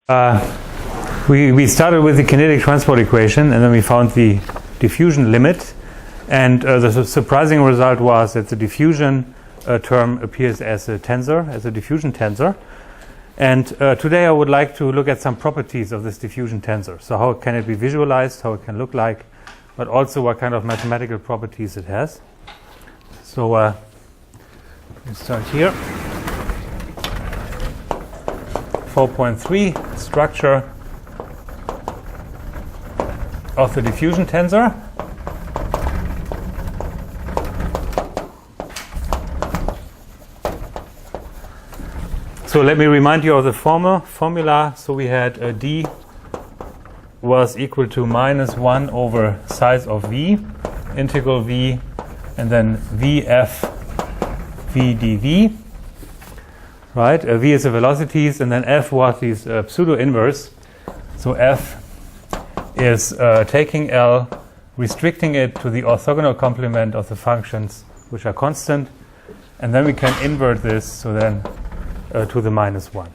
We started with the kinetic transport equation, and then we found the diffusion limit, and the surprising result was that the diffusion term appears as a tensor, as a diffusion tensor. And today I would like to look at some properties of this diffusion tensor. So how can it be visualized, how it can look like, but also what kind of mathematical properties it has. So let's start here. 4.3, structure of the diffusion tensor. So let me remind you of the formula. So we had d was equal to minus 1 over size of v, integral v, and then vf v dv. Right? V is the velocities, and then f was these pseudo-inverse. So f is taking L, restricting it to the orthogonal complement of the functions which are constant, and then we can invert this, so then to the minus 1.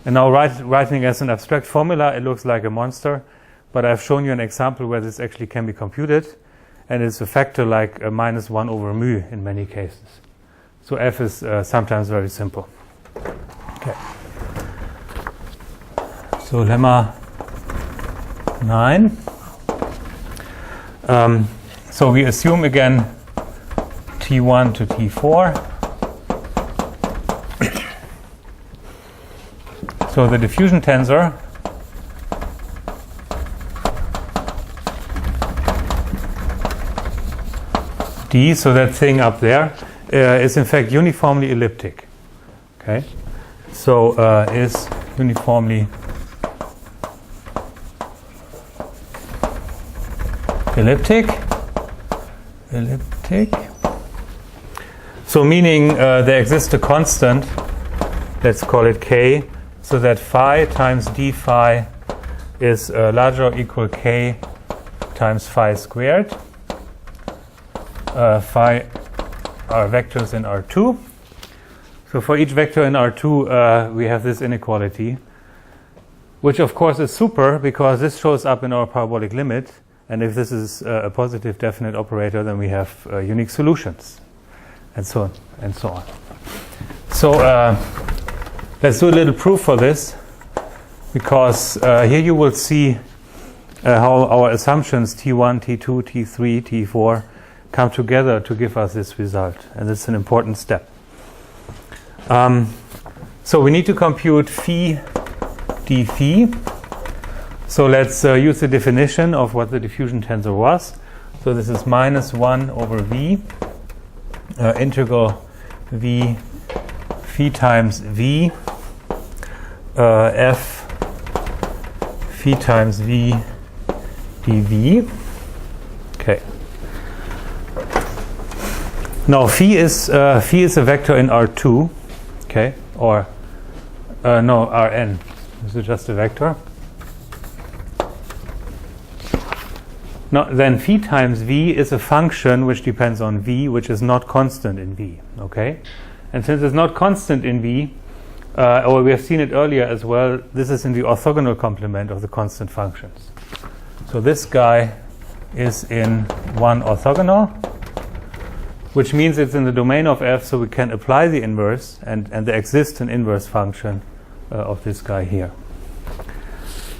And now writing as an abstract formula, it looks like a monster, but I've shown you an example where this actually can be computed, and it's a factor like a minus 1 over mu in many cases. So f is sometimes very simple. Okay. So lemma 9. So we assume again T1 to T4. So the diffusion tensor D, so that thing up there, is in fact uniformly elliptic. Okay, so is uniformly elliptic. So meaning there exists a constant, let's call it k, so that phi times d phi is larger or equal k times phi squared. Phi are vectors in R2. So for each vector in R2 we have this inequality, which of course is super because this shows up in our parabolic limit, and if this is a positive definite operator, then we have unique solutions, and so on and so on. So let's do a little proof for this, because here you will see how our assumptions T1, T2, T3, T4 come together to give us this result, and it's an important step. So we need to compute phi d phi. So let's use the definition of what the diffusion tensor was. So this is minus 1 over v, integral v phi times v, f phi times v dv. Okay. Now phi is a vector in R2, okay, or no, Rn. This is just a vector. Now then phi times v is a function which depends on v, which is not constant in v. Okay, and since it's not constant in v, or we have seen it earlier as well, this is in the orthogonal complement of the constant functions. So this guy is in one orthogonal, which means it's in the domain of f, so we can apply the inverse, and there exists an inverse function of this guy here.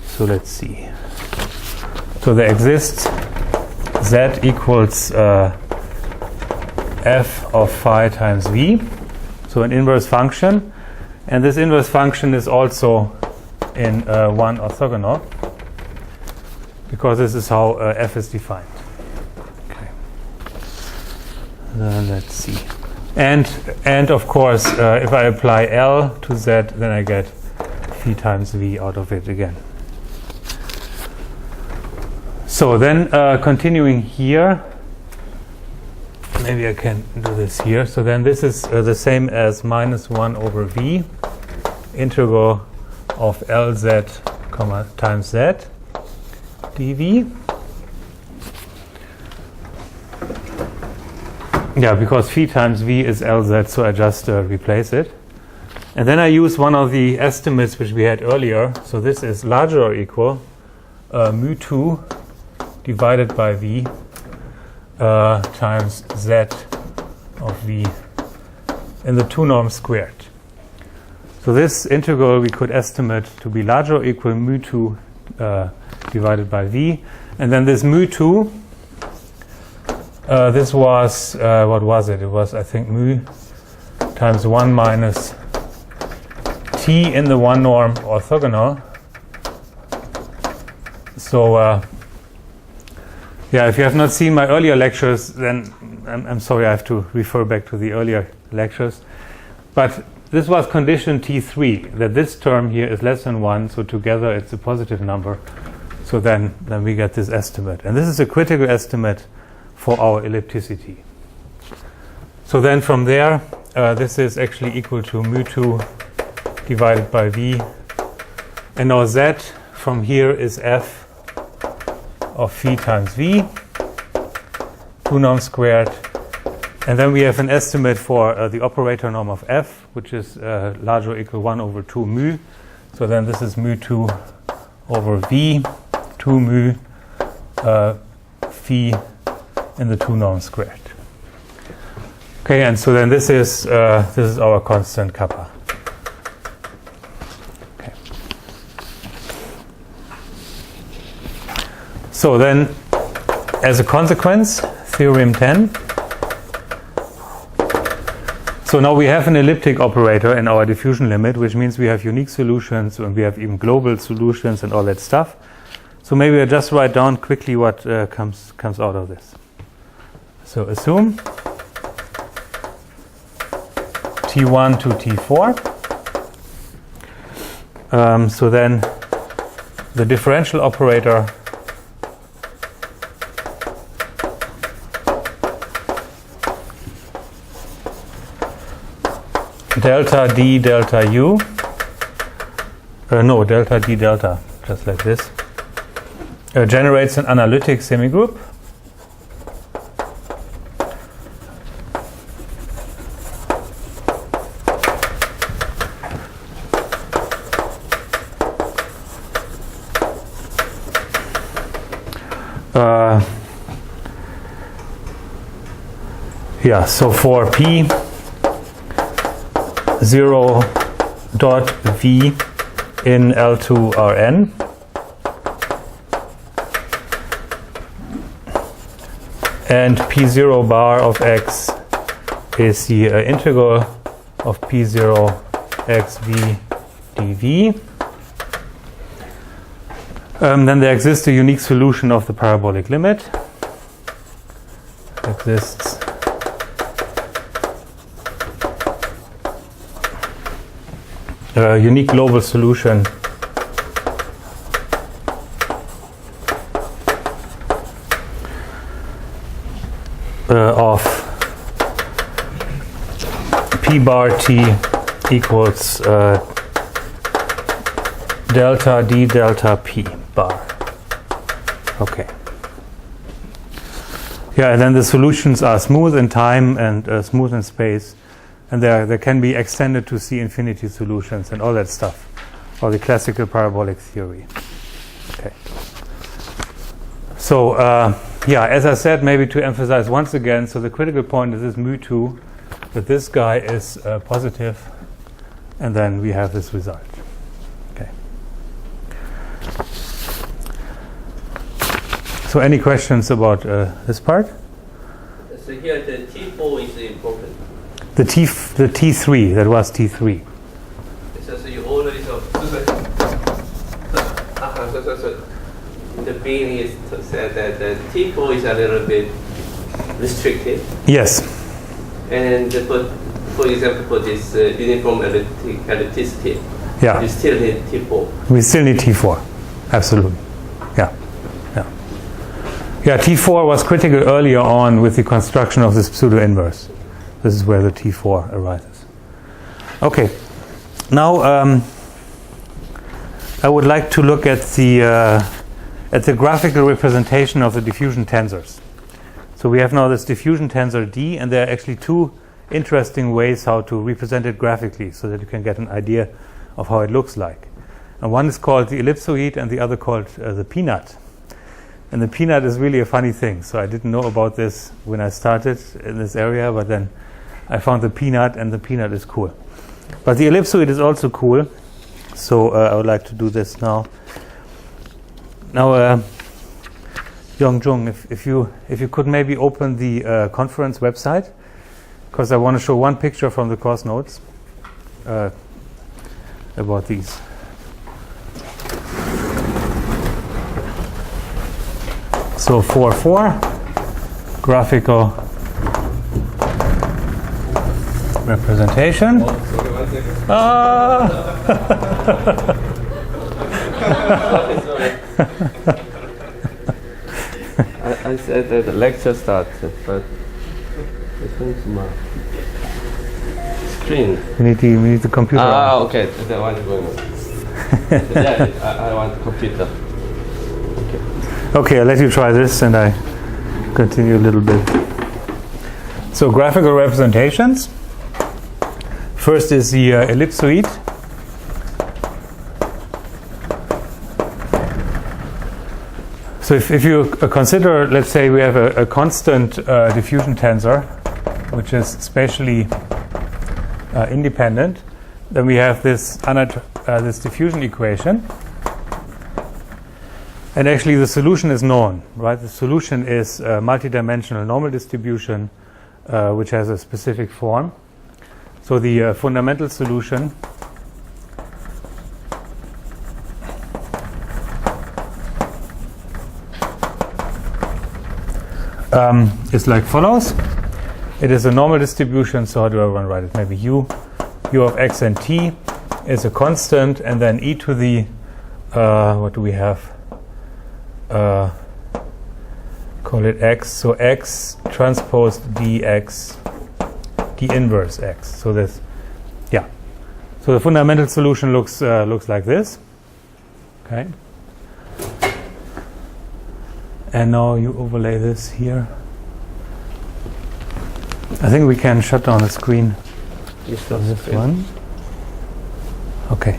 So let's see. So there exists z equals f of phi times v, so an inverse function, and this inverse function is also in one orthogonal, because this is how f is defined. Okay. Let's see. And of course, if I apply L to Z, then I get phi times V out of it again. So then continuing here, maybe I can do this here. So then this is the same as minus 1 over V, integral of Lz comma times Z dV. Yeah, because phi times V is Lz, so I just replace it. And then I use one of the estimates which we had earlier. So this is larger or equal mu2 divided by v times z of v in the 2 norm squared. So this integral we could estimate to be larger or equal mu2 divided by v. And then this mu2, this was, what was it? It was, I think, mu times 1 minus t in the 1 norm orthogonal. So, yeah, if you have not seen my earlier lectures, then I'm sorry, I have to refer back to the earlier lectures. But this was condition T3, that this term here is less than 1, so together it's a positive number. So then we get this estimate. And this is a critical estimate for our ellipticity. So then from there, this is actually equal to mu2 divided by v. And now z from here is f of phi times v, 2 norm squared. And then we have an estimate for the operator norm of f, which is larger or equal 1 over 2 mu. So then this is mu2 over v, 2 mu phi in the 2 norm squared. Okay, and so then this is our constant kappa. Okay. So then, as a consequence, theorem 10. So now we have an elliptic operator in our diffusion limit, which means we have unique solutions and we have even global solutions and all that stuff. So maybe I just write down quickly what comes out of this. So assume T1 to T4. So then the differential operator delta d delta u, delta d delta, just like this, generates an analytic semigroup. So for p 0 dot v in L2 Rn, and p0 bar of x is the integral of p0 xv dv. Then there exists a unique solution of the parabolic limit. Exists a unique global solution of p bar t equals delta d delta p bar. Okay. Yeah, and then the solutions are smooth in time and smooth in space, and they can be extended to C infinity solutions and all that stuff, or the classical parabolic theory. Okay. So as I said, maybe to emphasize once again, so the critical point is this mu2, that this guy is positive, and then we have this result. Okay. So any questions about this part? So here the T4 is important. The T3, that was T3. So you already saw. So the beginning is said that the T4 is a little bit restricted. Yes. And for example, for this uniform ellipticity, yeah, you still need T4. We still need T4, absolutely. Yeah, T4 was critical earlier on with the construction of this pseudo-inverse. This is where the T4 arises. Okay, now I would like to look at the graphical representation of the diffusion tensors. So we have now this diffusion tensor D, and there are actually two interesting ways how to represent it graphically so that you can get an idea of how it looks like. And one is called the ellipsoid and the other called the peanut. And the peanut is really a funny thing. So I didn't know about this when I started in this area, but then I found the peanut, and the peanut is cool. But the ellipsoid is also cool. So I would like to do this now. Now, Yongjung, if you could maybe open the conference website, because I want to show one picture from the course notes about these. So 4.4, graphical representation. I said that the lecture starts, but it's my screen. We need the computer. Okay. That one is going on. Yeah, I want the computer. Okay, I'll let you try this and I continue a little bit. So graphical representations. First is the ellipsoid. So if you consider, let's say we have a constant diffusion tensor, which is spatially independent, then we have this diffusion equation. And actually the solution is known, right? The solution is a multidimensional normal distribution which has a specific form. So the fundamental solution is like follows. It is a normal distribution, so how do I want to write it? Maybe u of x and t is a constant, and then e to the, what do we have? Call it x, so x transpose dx, d inverse x. So this, yeah. So the fundamental solution looks like this. Okay. And now you overlay this here. I think we can shut down the screen. This one. Okay.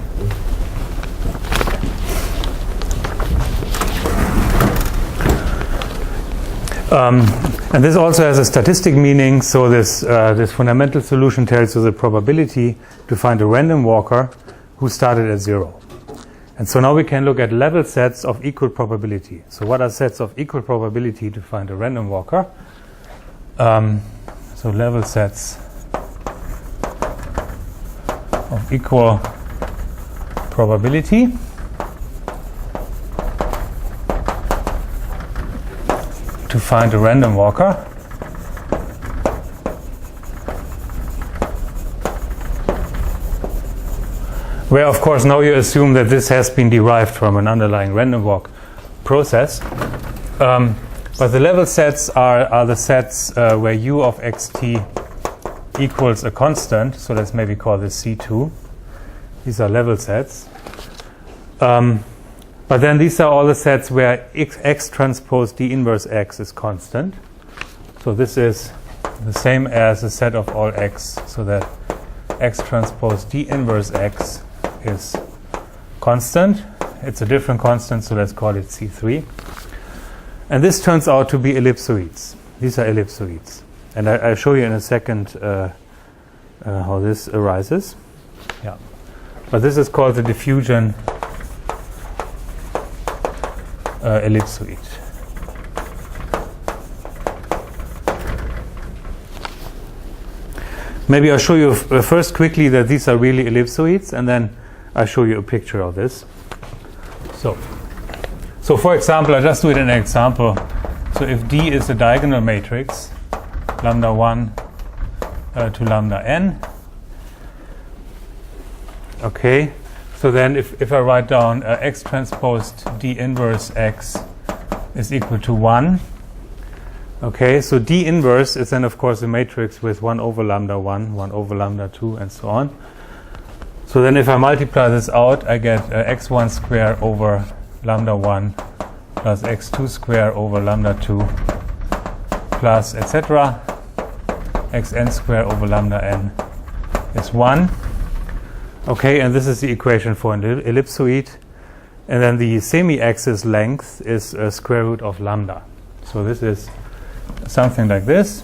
And this also has a statistic meaning. So this fundamental solution tells you the probability to find a random walker who started at 0. And so now we can look at level sets of equal probability. So what are sets of equal probability to find a random walker? So level sets of equal probability to find a random walker. Where, of course, now you assume that this has been derived from an underlying random walk process. But the level sets are the sets where u of xt equals a constant. So let's maybe call this C2. These are level sets. But then these are all the sets where x transpose d inverse x is constant. So this is the same as a set of all x, so that x transpose d inverse x is constant. It's a different constant, so let's call it C3. And this turns out to be ellipsoids. These are ellipsoids. And I'll show you in a second how this arises. Yeah. But this is called the diffusion ellipsoid. Maybe I'll show you first quickly that these are really ellipsoids, and then I'll show you a picture of this. So for example, I'll just do it in an example. So if D is a diagonal matrix, lambda 1 to lambda n. Okay, so then if I write down x transposed D inverse x is equal to 1. Okay, so D inverse is then of course a matrix with 1 over lambda 1, 1 over lambda 2, and so on. So then if I multiply this out, I get x1 square over lambda 1 plus x2 square over lambda 2 plus etc. xn squared over lambda n is 1. Okay, and this is the equation for an ellipsoid. And then the semi-axis length is square root of lambda. So this is something like this.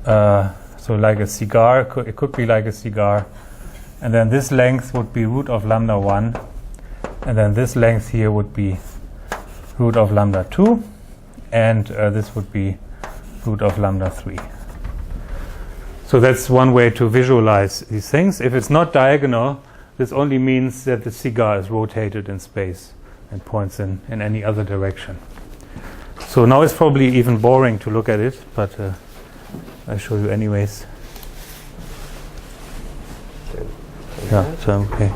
So like a cigar, it could be like a cigar. And then this length would be root of lambda 1. And then this length here would be root of lambda 2. And this would be root of lambda 3. So that's one way to visualize these things. If it's not diagonal, this only means that the cigar is rotated in space and points in any other direction. So now it's probably even boring to look at it, but I'll show you anyways. Yeah, so okay.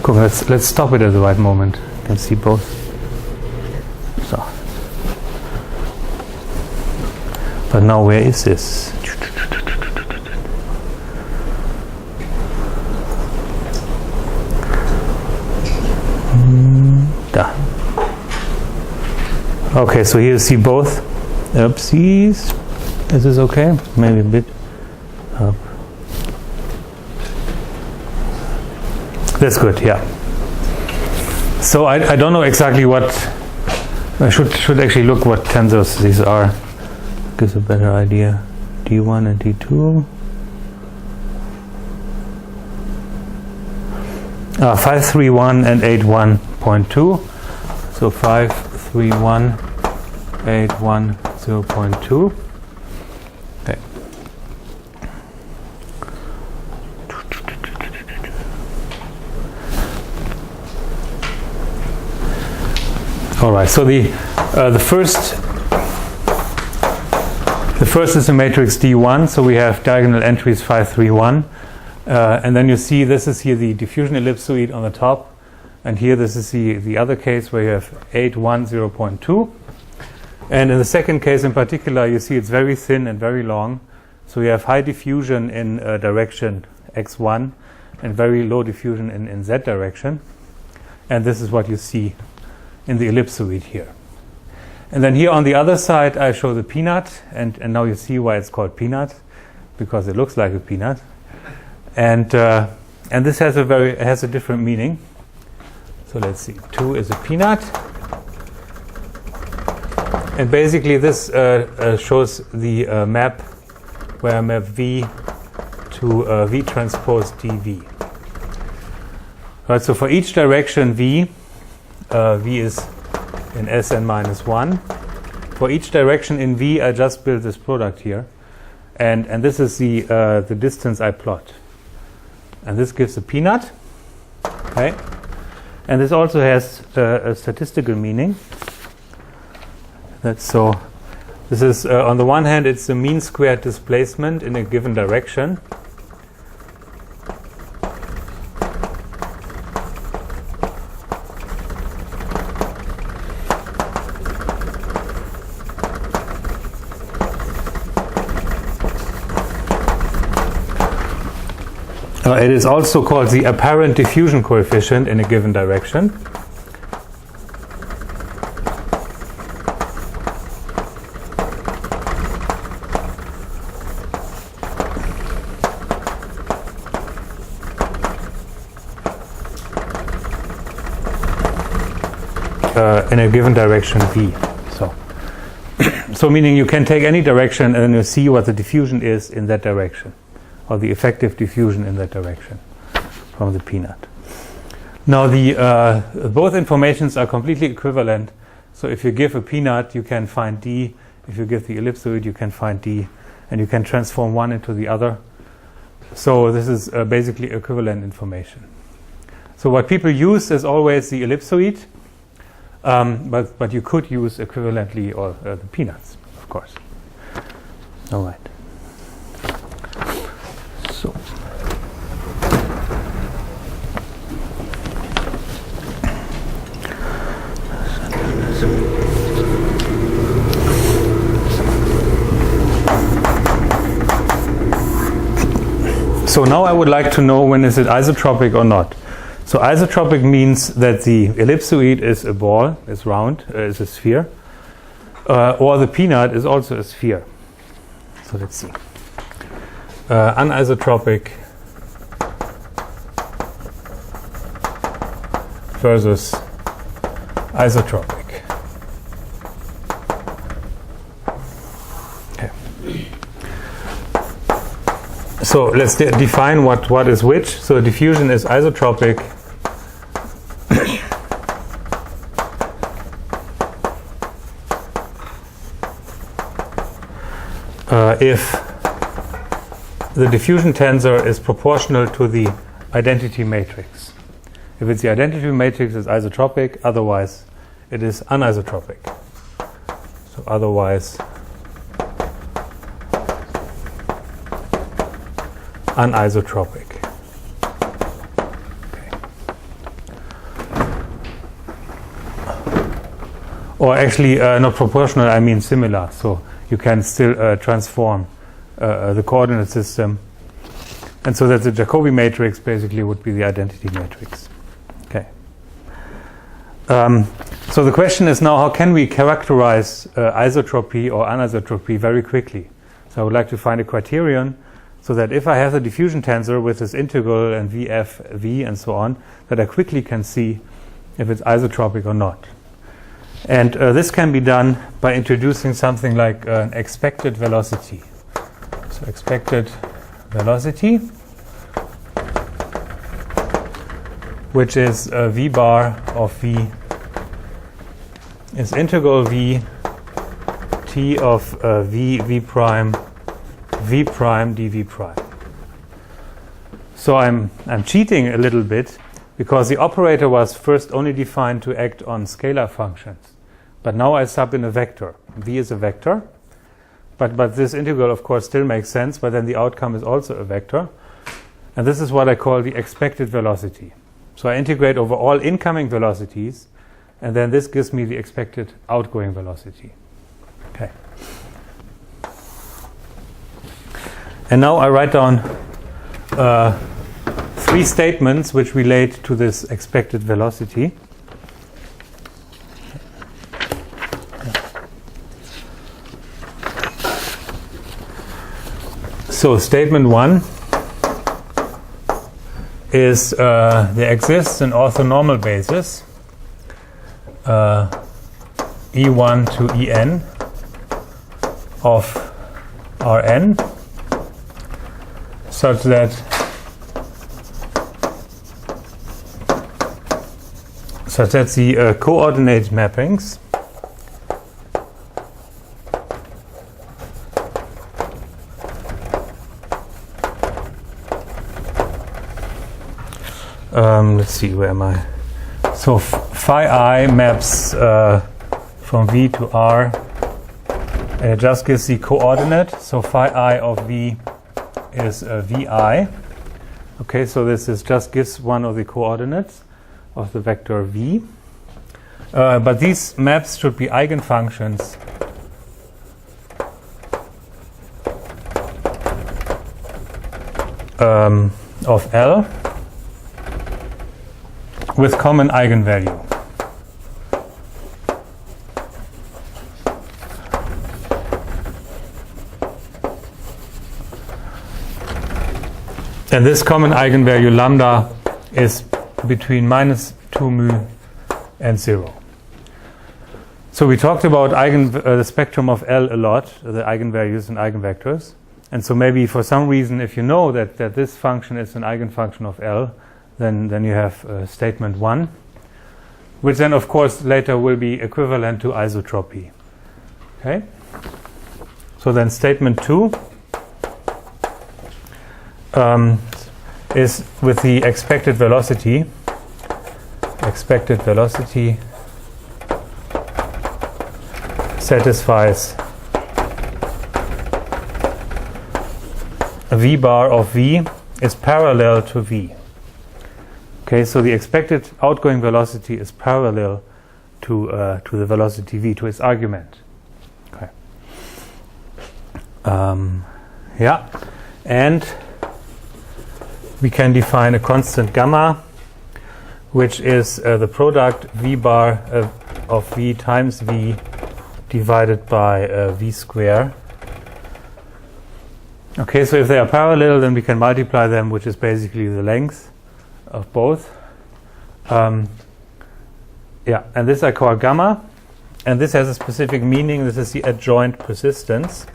Cool, let's stop it at the right moment. You can see both. So. But now where is this? Okay, so here you see both. Oopsies. Is this okay? Maybe a bit up. That's good, yeah. So I don't know exactly what. I should actually look what tensors these are. Gives a better idea. D1 and D2. 531 and 81.2. So 531, 81, 0.2. Okay. All right. So the first is the matrix D1. So we have diagonal entries 531. And then you see this is here the diffusion ellipsoid on the top, and here this is the other case where you have 8, 1, 0.2. And in the second case in particular, you see it's very thin and very long. So you have high diffusion in direction x1 and very low diffusion in z direction. And this is what you see in the ellipsoid here. And then here on the other side, I show the peanut, and now you see why it's called peanut, because it looks like a peanut. And this has a different meaning. So let's see. 2 is a peanut, and basically this shows the map where I map V to V transpose dV. Right. So for each direction V, V is in Sn minus 1. For each direction in V, I just build this product here, and this is the distance I plot. And this gives a peanut, okay? And this also has a statistical meaning. That's so. This is on the one hand, it's the mean squared displacement in a given direction. It is also called the apparent diffusion coefficient in a given direction. In a given direction V. So meaning you can take any direction and then you see what the diffusion is in that direction, or the effective diffusion in that direction from the peanut. Now both informations are completely equivalent. So if you give a peanut, you can find D. If you give the ellipsoid, you can find D, and you can transform one into the other. So this is basically equivalent information. So what people use is always the ellipsoid, but you could use equivalently or the peanuts, of course. All right. So now I would like to know when is it isotropic or not. So isotropic means that the ellipsoid is a ball, is round, is a sphere, or the peanut is also a sphere. So let's see. Anisotropic versus isotropic. Okay. So let's define what is which. So diffusion is isotropic if the diffusion tensor is proportional to the identity matrix. If it's the identity matrix, it's isotropic, otherwise it is anisotropic. So otherwise anisotropic. Okay. Or actually not proportional, I mean similar. So you can still transform the coordinate system. And so that the Jacobi matrix basically would be the identity matrix. Okay. So the question is now, how can we characterize isotropy or anisotropy very quickly? So I would like to find a criterion so that if I have the diffusion tensor with this integral and VF, V and so on, that I quickly can see if it's isotropic or not. And this can be done by introducing something like an expected velocity. So expected velocity, which is V bar of V is integral V T of V prime V prime dV prime. So I'm cheating a little bit because the operator was first only defined to act on scalar functions. But now I sub in a vector. V is a vector. But this integral, of course, still makes sense, but then the outcome is also a vector. And this is what I call the expected velocity. So I integrate over all incoming velocities, and then this gives me the expected outgoing velocity. Okay. And now I write down 3 statements which relate to this expected velocity. So statement 1 is there exists an orthonormal basis E1 to En of Rn such that the coordinate mappings let's see, where am I? So phi I maps from V to R, and it just gives the coordinate. So phi I of V is Vi. Okay, so this is just gives one of the coordinates of the vector V. But these maps should be eigenfunctions of L with common eigenvalue. And this common eigenvalue lambda is between -2 mu and 0. So we talked about the spectrum of L a lot, the eigenvalues and eigenvectors. And so maybe for some reason, if you know that this function is an eigenfunction of L, then you have statement 1, which then of course later will be equivalent to isotropy. Okay? So then statement 2 is with the expected velocity. Expected velocity satisfies a V bar of V is parallel to V. Okay, so the expected outgoing velocity is parallel to the velocity V, to its argument. Okay. Yeah, and we can define a constant gamma, which is the product V bar of V times V divided by v square. Okay, so if they are parallel, then we can multiply them, which is basically the length of both. Yeah, and this I call gamma, and this has a specific meaning. This is the adjoint persistence.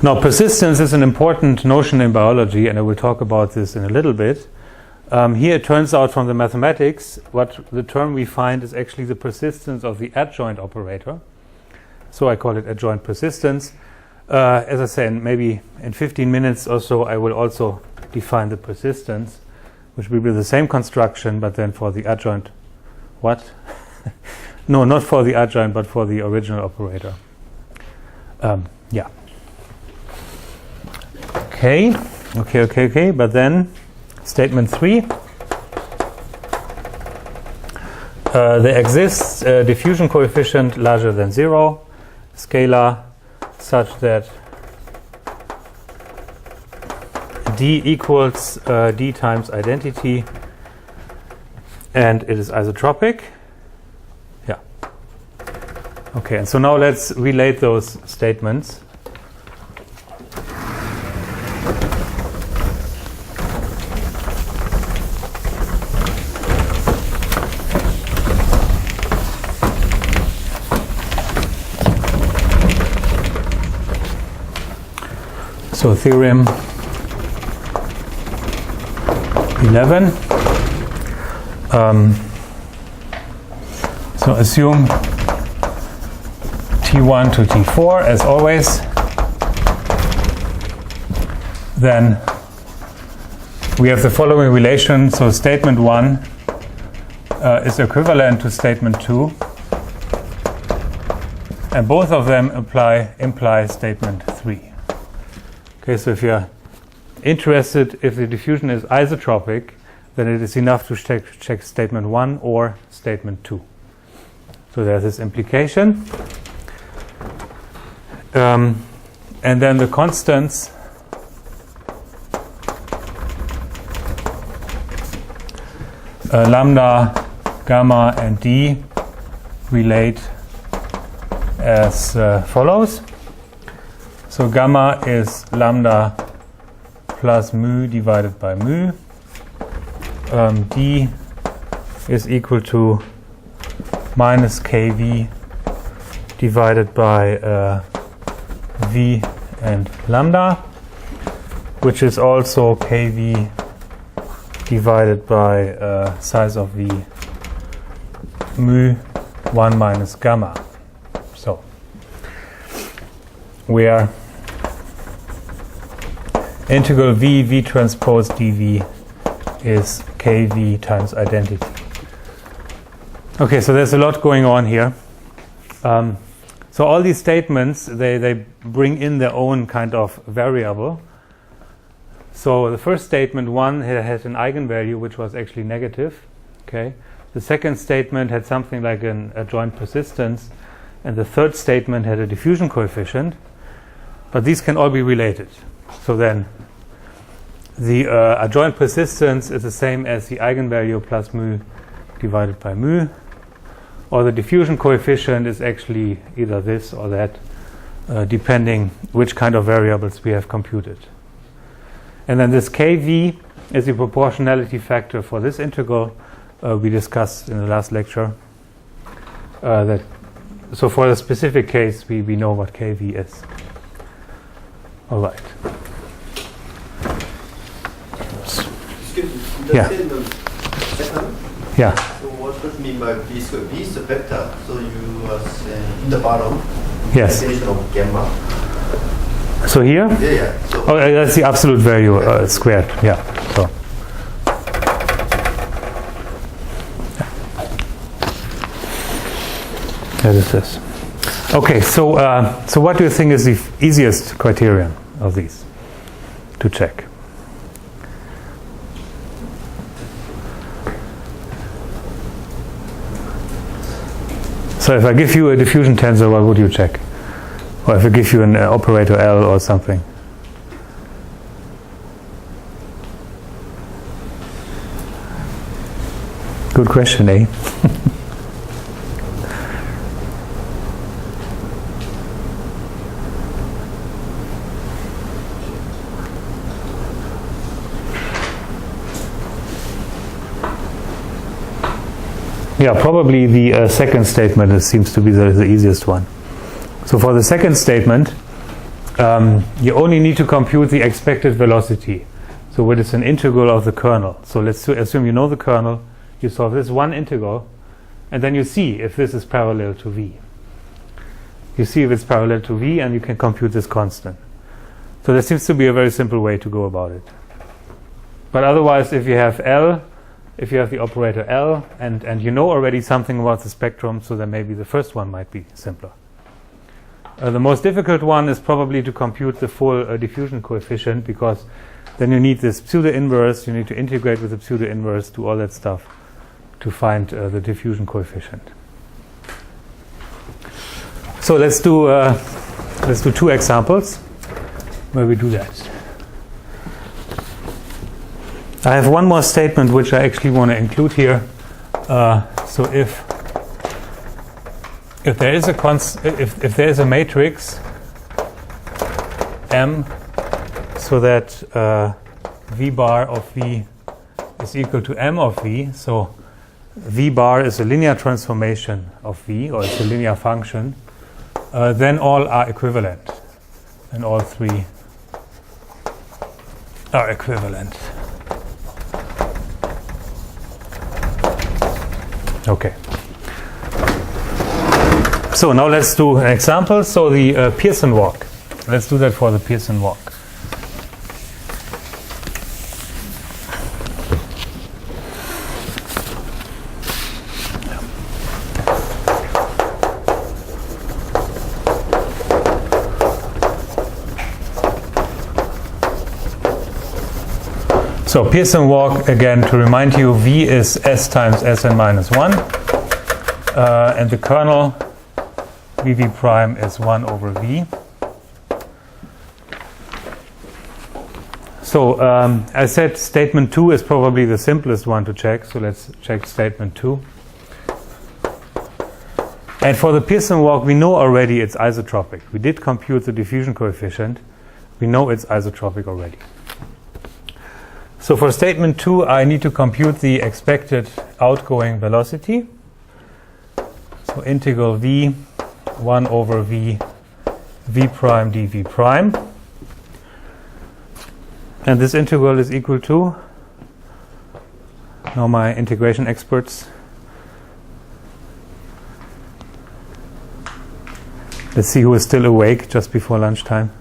Now, persistence is an important notion in biology, and I will talk about this in a little bit. Here it turns out from the mathematics, what the term we find is actually the persistence of the adjoint operator. So I call it adjoint persistence. As I said, maybe in 15 minutes or so, I will also define the persistence, which will be the same construction, but then for the adjoint. What? No, not for the adjoint, but for the original operator. Yeah. Okay. But then, statement 3. There exists a diffusion coefficient larger than 0, scalar, such that d equals d times identity, and it is isotropic. Yeah. Okay, and so now let's relate those statements. So theorem 11. So assume T1 to T4 as always. Then we have the following relation. So statement 1 is equivalent to statement 2. And both of them imply statement 3. Okay, so if you're interested if the diffusion is isotropic, then it is enough to check statement 1 or statement 2. So there's this implication. And then the constants lambda, gamma, and d relate as follows. So gamma is lambda plus mu divided by mu. D is equal to minus kV divided by v and lambda, which is also kV divided by size of v mu 1 minus gamma. So where integral v transpose dv is kV times identity. Okay, so there's a lot going on here. So all these statements, they bring in their own kind of variable. So the first statement 1 had an eigenvalue which was actually negative. Okay. The second statement had something like an adjoint persistence, and the third statement had a diffusion coefficient. But these can all be related. So then the adjoint persistence is the same as the eigenvalue plus mu divided by mu, or the diffusion coefficient is actually either this or that, depending which kind of variables we have computed. And then this kV is the proportionality factor for this integral we discussed in the last lecture. So for the specific case, we know what kV is. All right. Yeah. Yeah. So what does it mean by V square? V is a vector. So you are saying in the bottom. Yes. Definition of gamma. So here? Yeah. So that's the absolute value squared. Yeah. So. That is this. Okay. So so what do you think is the easiest criterion of these to check? So if I give you a diffusion tensor, what would you check? Or if I give you an operator L or something? Good question, eh? Yeah, probably the second statement seems to be the easiest one. So for the second statement, you only need to compute the expected velocity. So it is an integral of the kernel. So let's assume you know the kernel, you solve this one integral, and then you see if this is parallel to v. You see if it's parallel to v, and you can compute this constant. So there seems to be a very simple way to go about it. But otherwise, if you have L, if you have the operator L, and you know already something about the spectrum, so then maybe the first one might be simpler. The most difficult one is probably to compute the full diffusion coefficient, because then you need this pseudo-inverse, you need to integrate with the pseudo-inverse, do all that stuff to find the diffusion coefficient. So let's do 2 examples where we do that. I have one more statement which I actually want to include here. So if there is if there is a matrix M, so that V bar of V is equal to M of V, so V bar is a linear transformation of V, or it's a linear function, then all are equivalent, and all 3 are equivalent. Okay. So now let's do an example. So the Pearson walk. Let's do that for the Pearson walk. So Pearson walk, again, to remind you, V is S times Sn minus 1. And the kernel, Vv prime, is 1 over V. So I said statement 2 is probably the simplest one to check. So let's check statement 2. And for the Pearson walk, we know already it's isotropic. We did compute the diffusion coefficient. We know it's isotropic already. So for statement 2, I need to compute the expected outgoing velocity. So integral V 1 over V V prime dV prime. And this integral is equal to, now my integration experts, let's see who is still awake just before lunchtime.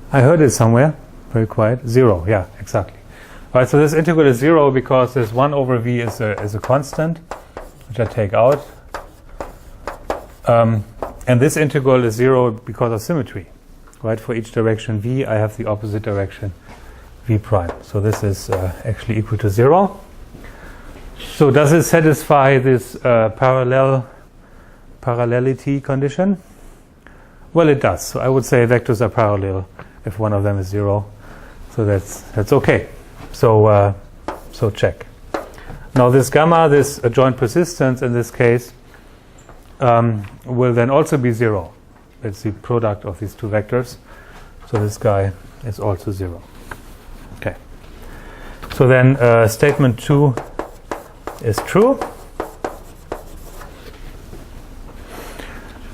I heard it somewhere, very quiet. 0, yeah, exactly. All right, so this integral is 0 because this 1 over V is a constant, which I take out. And this integral is 0 because of symmetry. Right, for each direction V, I have the opposite direction V prime. So this is actually equal to 0. So does it satisfy this parallelity condition? Well, it does. So I would say vectors are parallel if one of them is 0. So that's okay. So so check. Now this gamma, this adjoint persistence in this case, will then also be 0. It's the product of these two vectors. So this guy is also 0. Okay. So then statement 2 is true.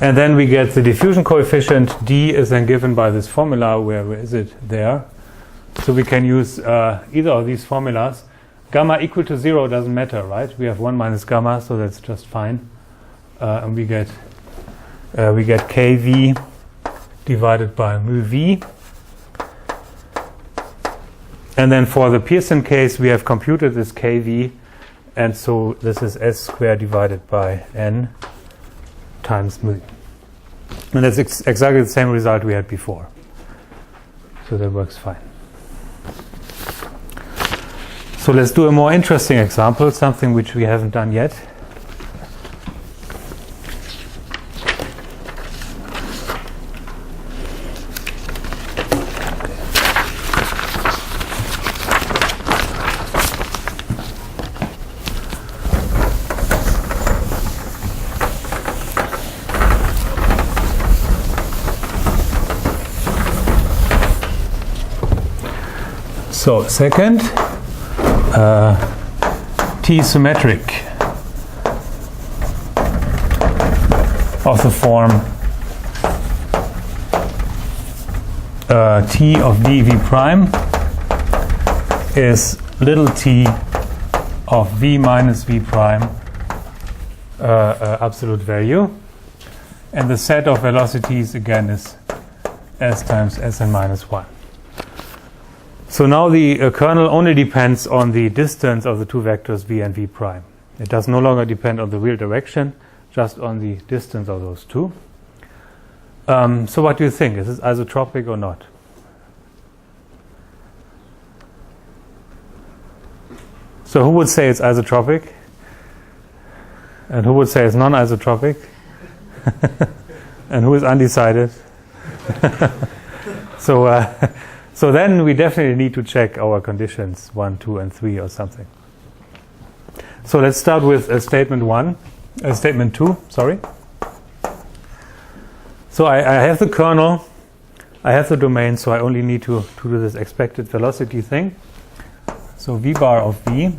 And then we get the diffusion coefficient. D is then given by this formula. Where is it? There. So we can use either of these formulas. Gamma equal to 0 doesn't matter, right? We have 1 minus gamma, so that's just fine. And we get kV divided by mu v. And then for the Pearson case, we have computed this kV, and so this is s squared divided by n times mu. And that's exactly the same result we had before. So that works fine. So let's do a more interesting example, something which we haven't done yet. So second, T symmetric of the form T of v prime is little t of v minus v prime absolute value, and the set of velocities again is s times Sn minus 1. So now the kernel only depends on the distance of the two vectors v and v prime. It does no longer depend on the real direction, just on the distance of those two. So what do you think? Is this isotropic or not? So who would say it's isotropic? And who would say it's non-isotropic? And who is undecided? So then we definitely need to check our conditions 1, 2, and 3 or something. So let's start with statement 2. Sorry. So I have the kernel, I have the domain, so I only need to do this expected velocity thing. So v bar of v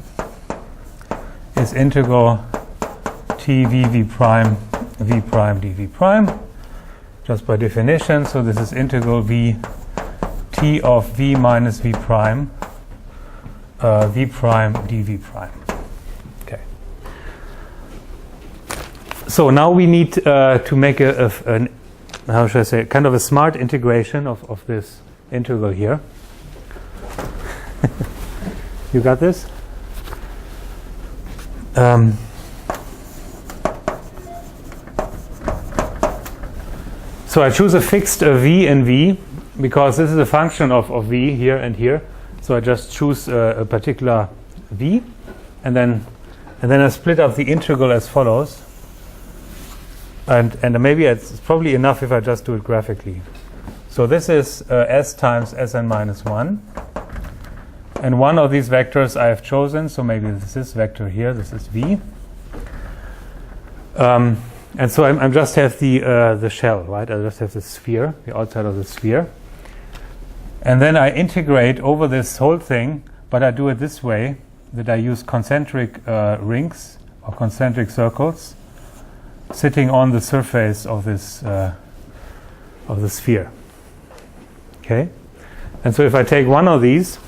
is integral t v prime dv prime, just by definition. So this is integral v t of v minus v prime dv prime. Okay. So now we need to make an how should I say, kind of a smart integration of this integral here. You got this? So I choose a fixed v in v, because this is a function of v here and here. So I just choose a particular v, and then I split up the integral as follows. And maybe it's probably enough if I just do it graphically. So this is s times Sn minus 1. And one of these vectors I have chosen, so maybe this is vector here, this is v. And so I just have the shell, right? I just have the sphere, the outside of the sphere. And then I integrate over this whole thing, but I do it this way, that I use concentric rings or concentric circles sitting on the surface of this of the sphere. Okay, and so if I take one of these,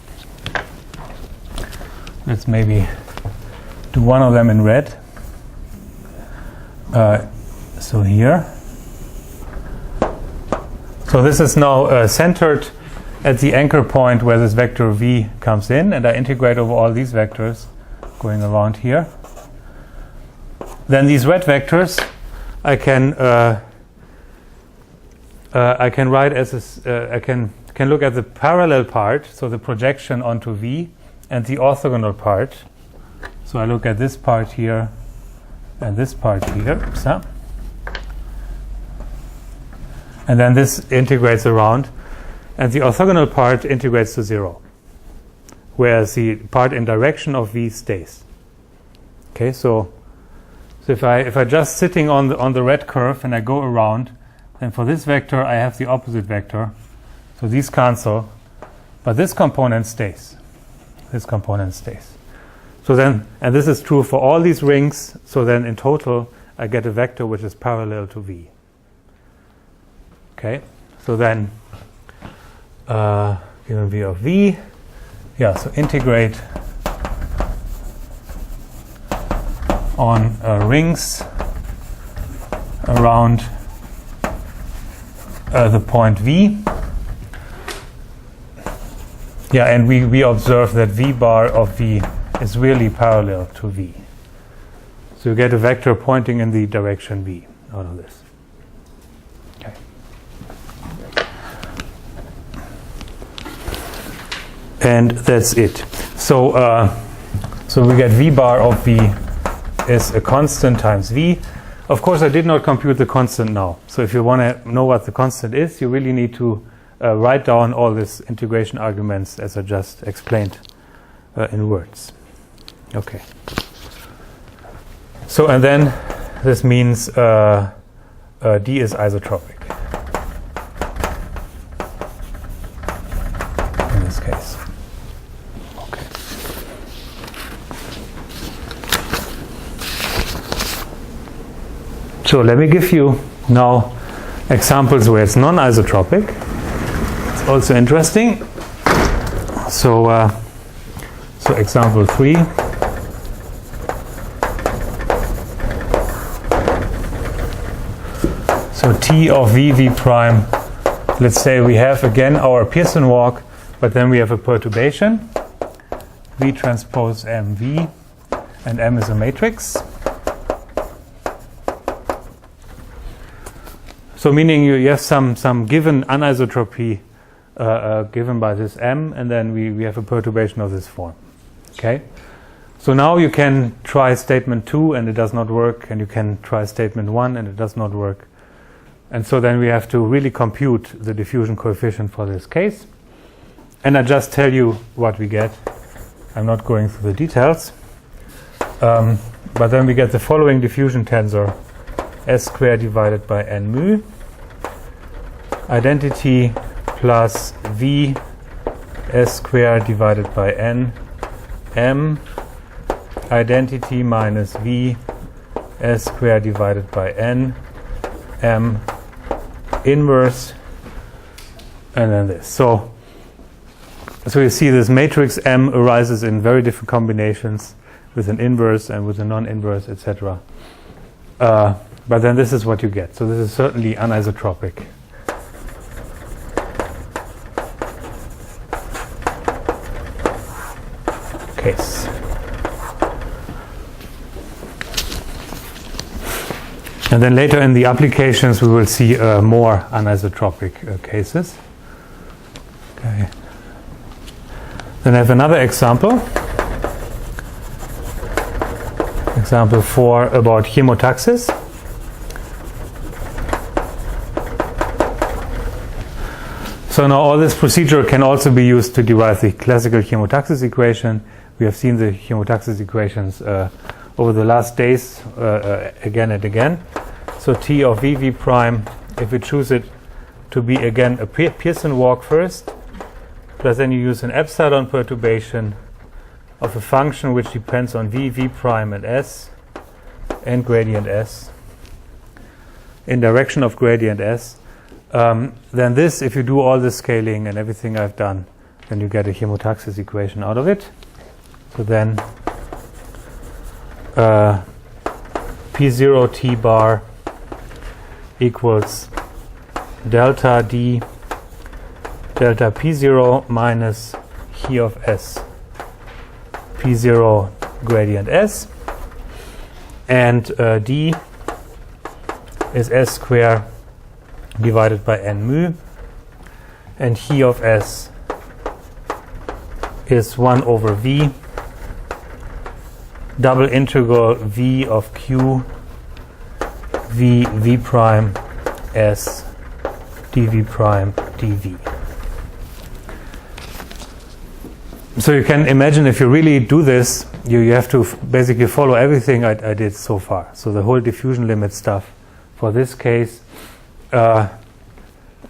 let's maybe do one of them in red. So here, so this is now centered at the anchor point where this vector v comes in, and I integrate over all these vectors going around here. Then these red vectors I can write as I can look at the parallel part, so the projection onto v, and the orthogonal part. So I look at this part here and this part here. So. And then this integrates around, and the orthogonal part integrates to 0, whereas the part in direction of v stays. Okay, so if I just sitting on the red curve and I go around, then for this vector I have the opposite vector, so these cancel, but this component stays. This component stays. So then, and this is true for all these rings. So then in total I get a vector which is parallel to v. Okay, so then given v of v, so integrate on rings around the point v. And we observe that v bar of v is really parallel to v. So you get a vector pointing in the direction v out of this. Okay. And that's it. So we get v bar of v is a constant times v. Of course, I did not compute the constant now. So if you want to know what the constant is, you really need to write down all these integration arguments as I just explained in words. Okay. So, and then this means D is isotropic in this case. So let me give you now examples where it's non-isotropic. It's also interesting. So example 3. So T of V prime, let's say we have again our Pearson walk, but then we have a perturbation, V transpose MV, and M is a matrix. So meaning you have some given anisotropy given by this M, and then we have a perturbation of this form. Okay? So now you can try statement 2 and it does not work, and you can try statement 1 and it does not work. And so then we have to really compute the diffusion coefficient for this case. And I just tell you what we get. I'm not going through the details. But then we get the following diffusion tensor, S squared divided by N mu, identity plus V S squared divided by N M, identity minus V S squared divided by N M inverse, and then this. So you see this matrix M arises in very different combinations with an inverse and with a non-inverse, etc. But then this is what you get. So this is certainly anisotropic. Case. And then later in the applications we will see more anisotropic cases. Okay. Then I have another example. Example 4 about chemotaxis. So now all this procedure can also be used to derive the classical chemotaxis equation. We have seen the chemotaxis equations over the last days again and again. So T of V prime, if we choose it to be again a Pearson walk first, plus then you use an epsilon perturbation of a function which depends on V prime and S and gradient S in direction of gradient S, then this, if you do all the scaling and everything I've done, then you get a chemotaxis equation out of it. So then P0 T bar equals delta D delta P0 minus chi of S P0 gradient S, and D is S square divided by N mu, and chi of S is 1 over V double integral V of Q V prime S dV prime dV. So you can imagine if you really do this, you have to basically follow everything I did so far. So the whole diffusion limit stuff for this case. The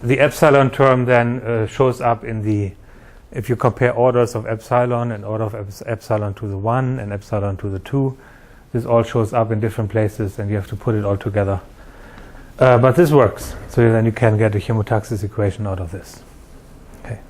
epsilon term then shows up in the, if you compare orders of epsilon and order of epsilon to the 1 and epsilon to the 2, this all shows up in different places and you have to put it all together. But this works. So then you can get a chemotaxis equation out of this. Okay.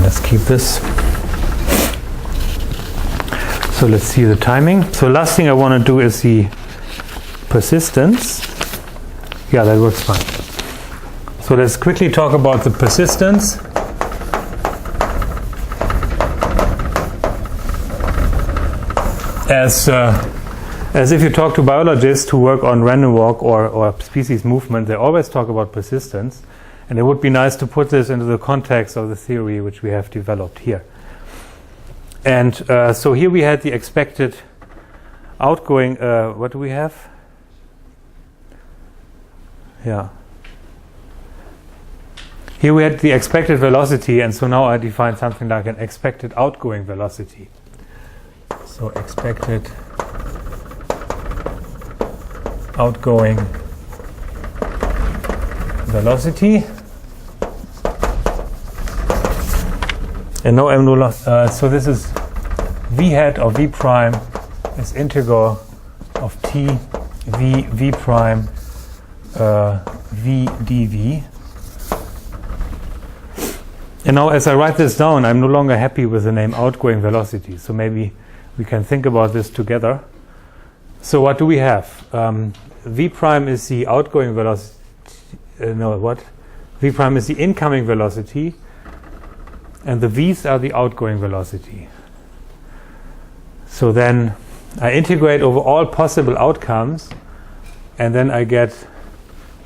Let's keep this. So let's see the timing. So last thing I want to do is the persistence. Yeah, that works fine. So let's quickly talk about the persistence. As if you talk to biologists who work on random walk or species movement, they always talk about persistence. And it would be nice to put this into the context of the theory which we have developed here. And so here we had the expected outgoing, what do we have? Yeah. Here we had the expected velocity, and so now I define something like an expected outgoing velocity. So expected outgoing velocity. And now I'm no longer, so this is v hat of v prime is integral of t v prime v dv. And now as I write this down, I'm no longer happy with the name outgoing velocity. So maybe we can think about this together. So what do we have? V prime is the outgoing velocity. V prime is the incoming velocity, and the v's are the outgoing velocity. So then I integrate over all possible outcomes, and then I get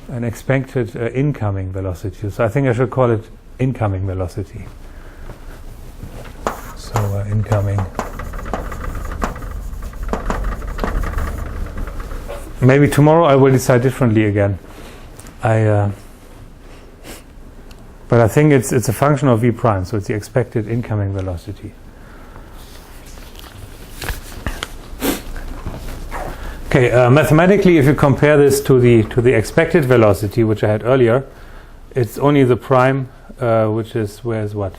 an expected incoming velocity. So I think I should call it incoming velocity. So incoming. Maybe tomorrow I will decide differently again. But I think it's a function of v prime, so it's the expected incoming velocity. Okay, mathematically, if you compare this to the expected velocity, which I had earlier, it's only the prime, which is where's what.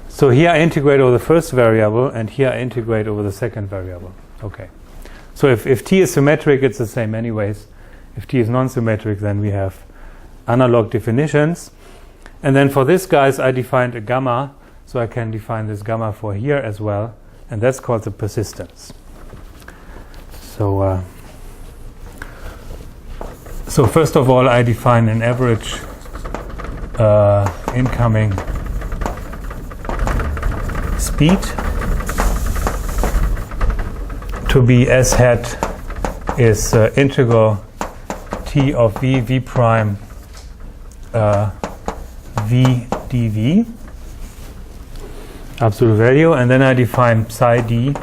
So here I integrate over the first variable, and here I integrate over the second variable. Okay. So if t is symmetric, it's the same anyways. If t is non-symmetric, then we have analog definitions. And then for this, guys, I defined a gamma, so I can define this gamma for here as well, and that's called the persistence. So, so first of all, I define an average incoming speed to be s hat is integral t of v prime v dv, absolute value, and then I define psi d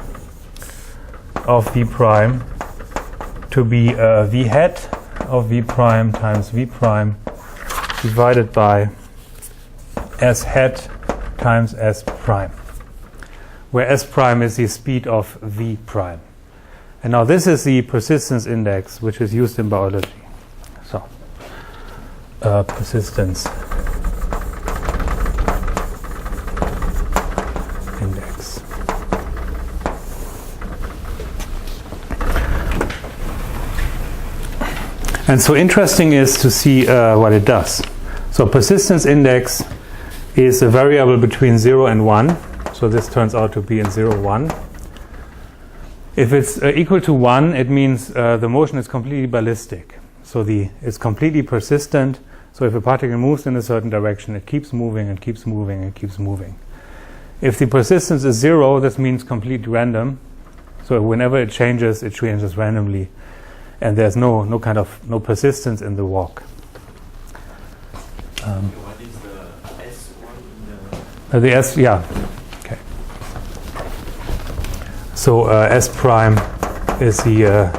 of v prime to be v hat of v prime times v prime divided by s hat times s prime, where s prime is the speed of v prime. And now this is the persistence index, which is used in biology. So persistence index. And so interesting is to see what it does. So persistence index is a variable between 0 and 1. So this turns out to be in 0, 1. If it's equal to 1, it means the motion is completely ballistic. So it's completely persistent. So if a particle moves in a certain direction, it keeps moving and keeps moving and keeps moving. If the persistence is 0, this means completely random. So whenever it changes randomly, and there's no persistence in the walk. What is the S1 in the... The S, yeah. Okay. So S prime is the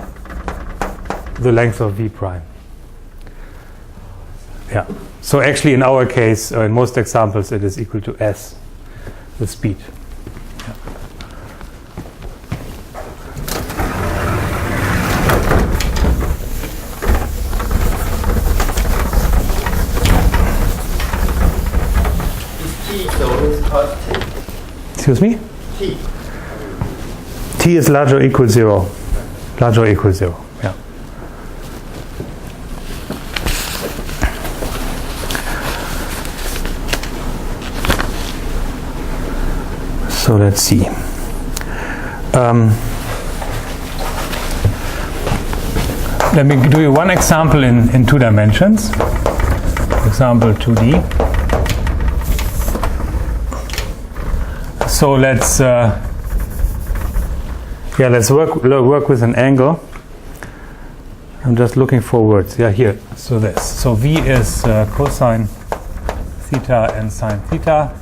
length of V prime. Yeah. So actually, in our case, in most examples, it is equal to S, the speed. Yeah. T is always positive. Excuse me? T. T is larger or equal 0. Larger or equal 0. Yeah. So let's see. Let me do you one example in 2 dimensions. Example 2D. So let's work with an angle. I'm just looking for words. Yeah, here. So this. So V is cosine theta and sine theta.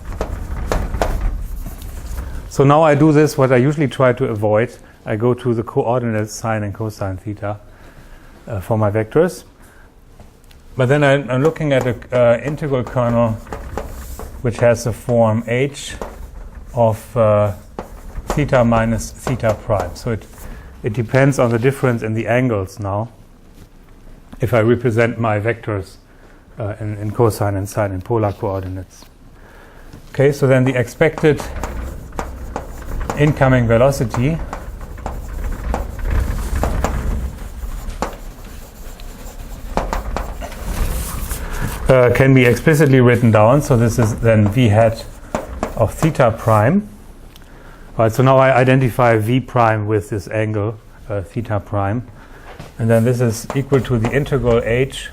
So now I do this, what I usually try to avoid. I go to the coordinates sine and cosine theta for my vectors. But then I'm looking at an integral kernel which has the form h of theta minus theta prime. So it depends on the difference in the angles now. If I represent my vectors in cosine and sine in polar coordinates. Okay, so then the expected incoming velocity can be explicitly written down. So this is then v hat of theta prime. All right, so now I identify v prime with this angle theta prime, and then this is equal to the integral h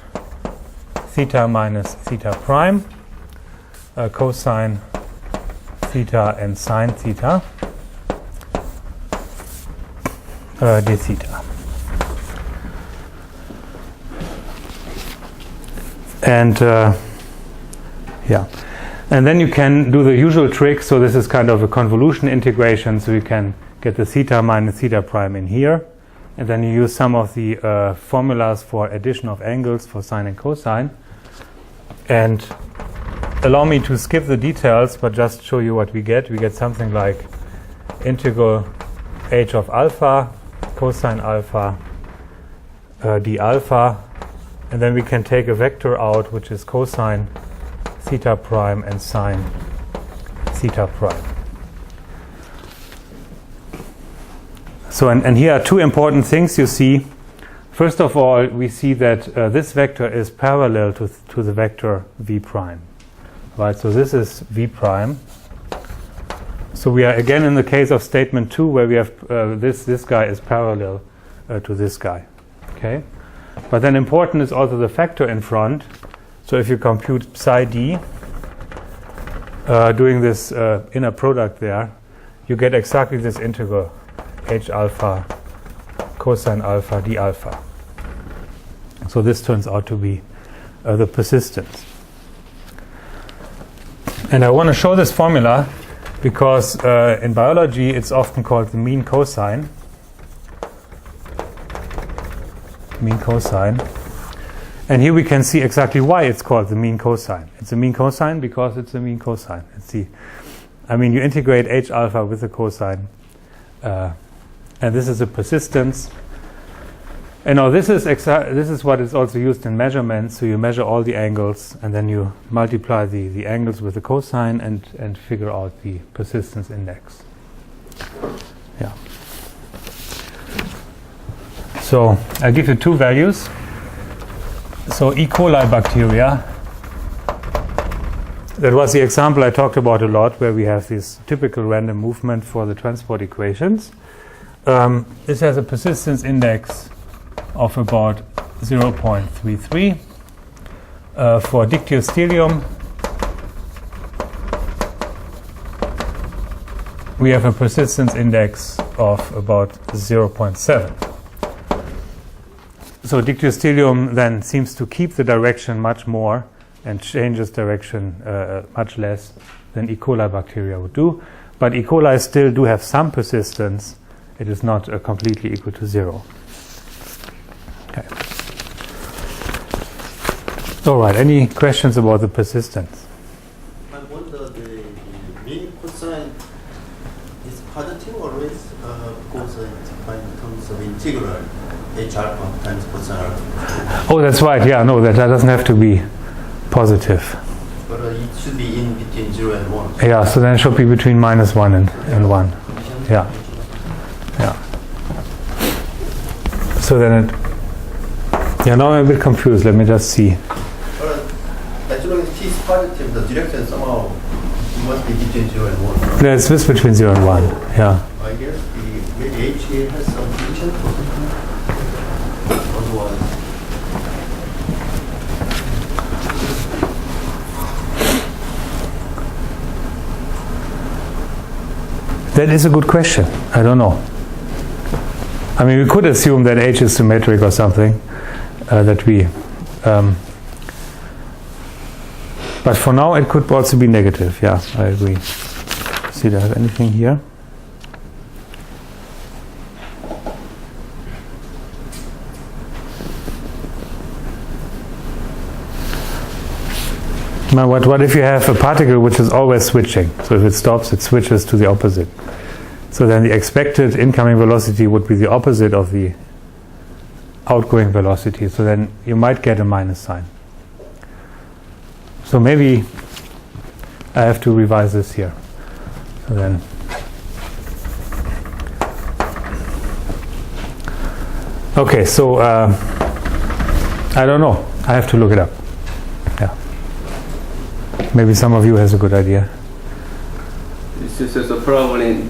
theta minus theta prime cosine theta and sine theta d theta. And yeah, and then you can do the usual trick. So this is kind of a convolution integration. So you can get the theta minus theta prime in here, and then you use some of the formulas for addition of angles for sine and cosine. And allow me to skip the details, but just show you what we get. We get something like integral h of alpha cosine alpha d alpha. And then we can take a vector out, which is cosine theta prime and sine theta prime. So, and here are two important things you see. First of all, we see that this vector is parallel to the vector v prime. Right, so this is v prime. So we are again in the case of statement 2, where we have this guy is parallel to this guy. Okay. But then important is also the factor in front. So if you compute psi d, doing this inner product there, you get exactly this integral h alpha cosine alpha d alpha. So this turns out to be the persistence. And I want to show this formula because in biology it's often called the mean cosine. Mean cosine. And here we can see exactly why it's called the mean cosine. It's a mean cosine because it's a mean cosine. You integrate h alpha with the cosine, and this is a persistence. And now this is what is also used in measurements. So you measure all the angles, and then you multiply the angles with the cosine and figure out the persistence index. Yeah. So I give you two values. So E. coli bacteria, that was the example I talked about a lot, where we have this typical random movement for the transport equations. This has a persistence index of about 0.33. For dictyostelium, we have a persistence index of about 0.7. So dictyostelium then seems to keep the direction much more and changes direction much less than E. coli bacteria would do. But E. coli still do have some persistence. It is not completely equal to 0. Okay. All right. Any questions about the persistence? I wonder the mean cosine is positive always because it's defined in terms of integral h alpha times cosine alpha. Oh, that's right. Yeah, no, that doesn't have to be positive. But it should be in between 0 and 1. Yeah, so then it should be between -1 and 1. Yeah. Yeah. So then now I'm a bit confused. Let me just see. But as long as t is positive, the direction somehow must be between 0 and 1. Right? Yeah, it's just between 0 and 1. Yeah. I guess maybe h here has some function or something. Otherwise. That is a good question. I don't know. I mean, we could assume that h is symmetric or something. But for now, it could also be negative. Yeah, I agree. See, do I have anything here? Now, what if you have a particle which is always switching? So if it stops, it switches to the opposite. So then the expected incoming velocity would be the opposite of the outgoing velocity. So then you might get a minus sign. So maybe I have to revise this here. So then okay, so I don't know. I have to look it up. Yeah. Maybe some of you has a good idea. So probably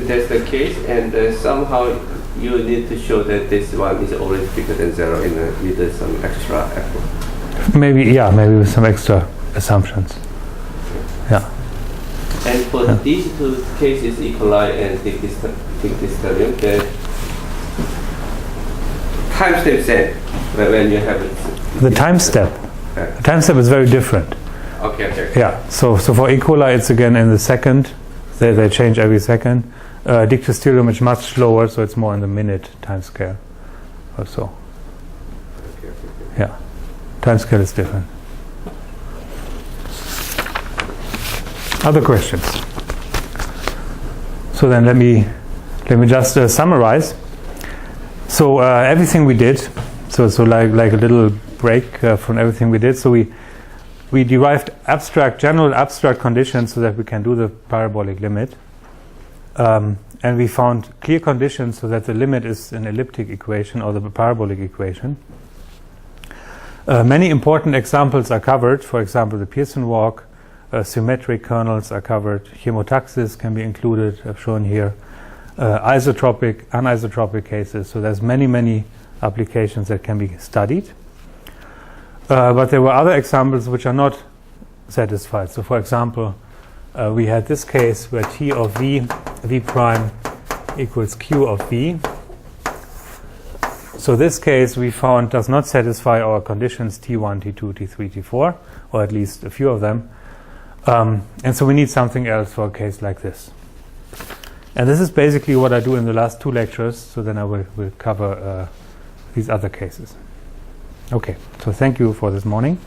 that's the case, and somehow you need to show that this one is always bigger than 0 with some extra effort. Maybe, yeah, maybe with some extra assumptions. Yeah. And for these two cases, equalize and take this term, the time step set when you have it. The time step. The time step is very different. Okay. Yeah. So for equalize, it's again in the second. They change every second. Dictastereom is much slower, so it's more in the minute time scale or so. Okay. Yeah. Time scale is different. Other questions? So then let me just summarize. So everything we did, so like a little break from everything we did. So we derived general abstract conditions so that we can do the parabolic limit, and we found clear conditions so that the limit is an elliptic equation or the parabolic equation. Many important examples are covered. For example, the Pearson walk. Symmetric kernels are covered. Chemotaxis can be included, I've shown here. Isotropic, anisotropic cases. So there's many applications that can be studied. But there were other examples which are not satisfied. So for example, we had this case where T of V prime equals Q of V. So this case we found does not satisfy our conditions T1, T2, T3, T4, or at least a few of them. And so we need something else for a case like this. And this is basically what I do in the last 2 lectures, so then I will cover these other cases. Okay, so thank you for this morning.